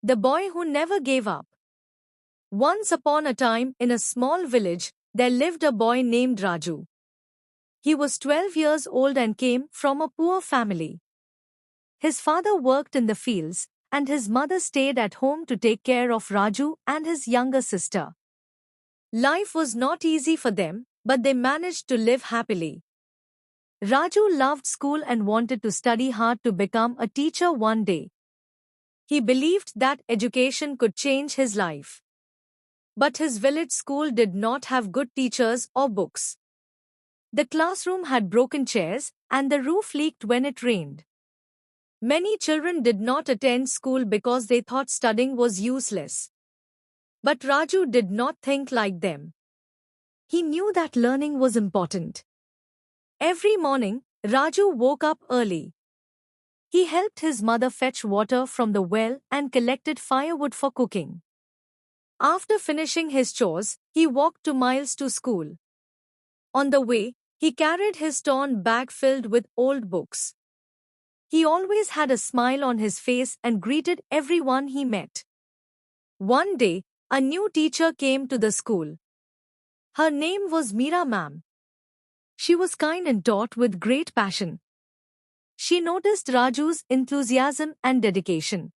The boy who never gave up. Once upon a time, in a small village, there lived a boy named Raju. He was 12 years old and came from a poor family. His father worked in the fields, and his mother stayed at home to take care of Raju and his younger sister. Life was not easy for them, but they managed to live happily. Raju loved school and wanted to study hard to become a teacher one day. He believed that education could change his life. But his village school did not have good teachers or books. The classroom had broken chairs, and the roof leaked when it rained. Many children did not attend school because they thought studying was useless. But Raju did not think like them. He knew that learning was important. Every morning, Raju woke up early. He helped his mother fetch water from the well and collected firewood for cooking. After finishing his chores, he walked 2 miles to school. On the way, he carried his torn bag filled with old books. He always had a smile on his face and greeted everyone he met. One day, a new teacher came to the school. Her name was Meera ma'am. She was kind and taught with great passion. She noticed Raju's enthusiasm and dedication.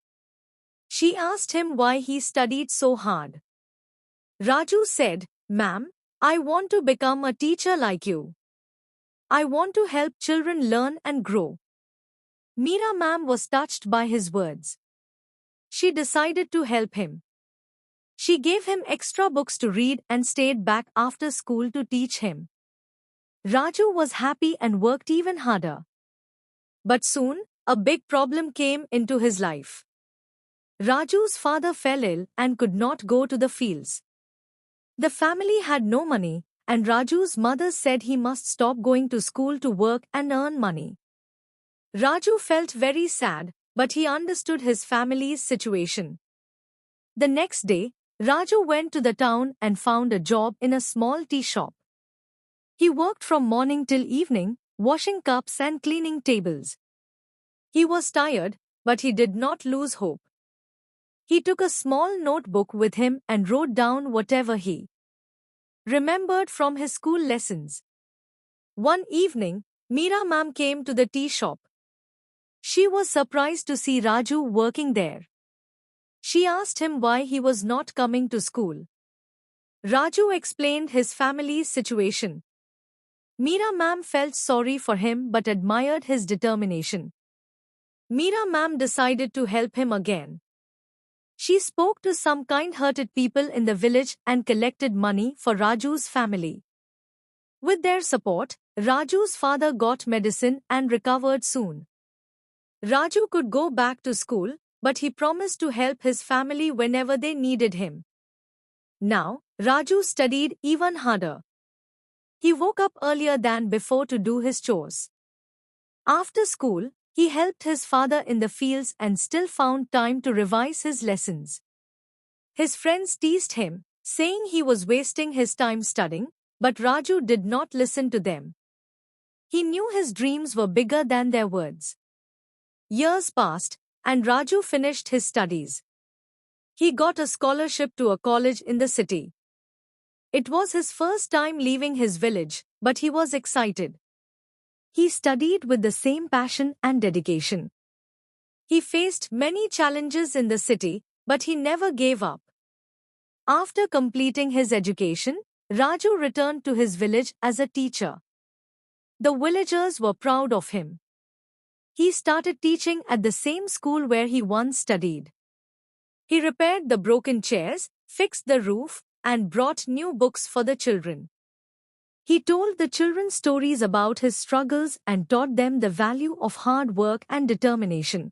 She asked him why he studied so hard. Raju said, "Ma'am, I want to become a teacher like you. I want to help children learn and grow." Meera ma'am was touched by his words. She decided to help him. She gave him extra books to read and stayed back after school to teach him. Raju was happy and worked even harder. But soon, a big problem came into his life. Raju's father fell ill and could not go to the fields. The family had no money, and Raju's mother said he must stop going to school to work and earn money. Raju felt very sad, but he understood his family's situation. The next day, Raju went to the town and found a job in a small tea shop. He worked from morning till evening, washing cups and cleaning tables. He was tired, but he did not lose hope. He took a small notebook with him and wrote down whatever he remembered from his school lessons. One evening, Meera ma'am came to the tea shop. She was surprised to see Raju working there. She asked him why he was not coming to school. Raju explained his family's situation. Meera ma'am felt sorry for him but admired his determination. Meera ma'am decided to help him again. She spoke to some kind-hearted people in the village and collected money for Raju's family. With their support, Raju's father got medicine and recovered soon. Raju could go back to school, but he promised to help his family whenever they needed him. Now, Raju studied even harder. He woke up earlier than before to do his chores. After school, he helped his father in the fields and still found time to revise his lessons. His friends teased him, saying he was wasting his time studying, but Raju did not listen to them. He knew his dreams were bigger than their words. Years passed, and Raju finished his studies. He got a scholarship to a college in the city. It was his first time leaving his village, but he was excited. He studied with the same passion and dedication. He faced many challenges in the city, but he never gave up. After completing his education, Raju returned to his village as a teacher. The villagers were proud of him. He started teaching at the same school where he once studied. He repaired the broken chairs, fixed the roof, and brought new books for the children. He told the children stories about his struggles and taught them the value of hard work and determination.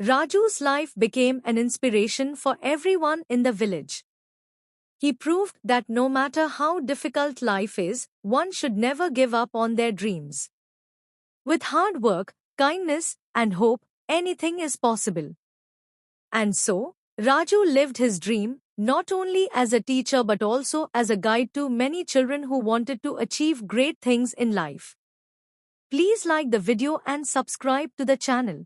Raju's life became an inspiration for everyone in the village. He proved that no matter how difficult life is, one should never give up on their dreams. With hard work, kindness, and hope, anything is possible. And so, Raju lived his dream, not only as a teacher but also as a guide to many children who wanted to achieve great things in life. Please like the video and subscribe to the channel.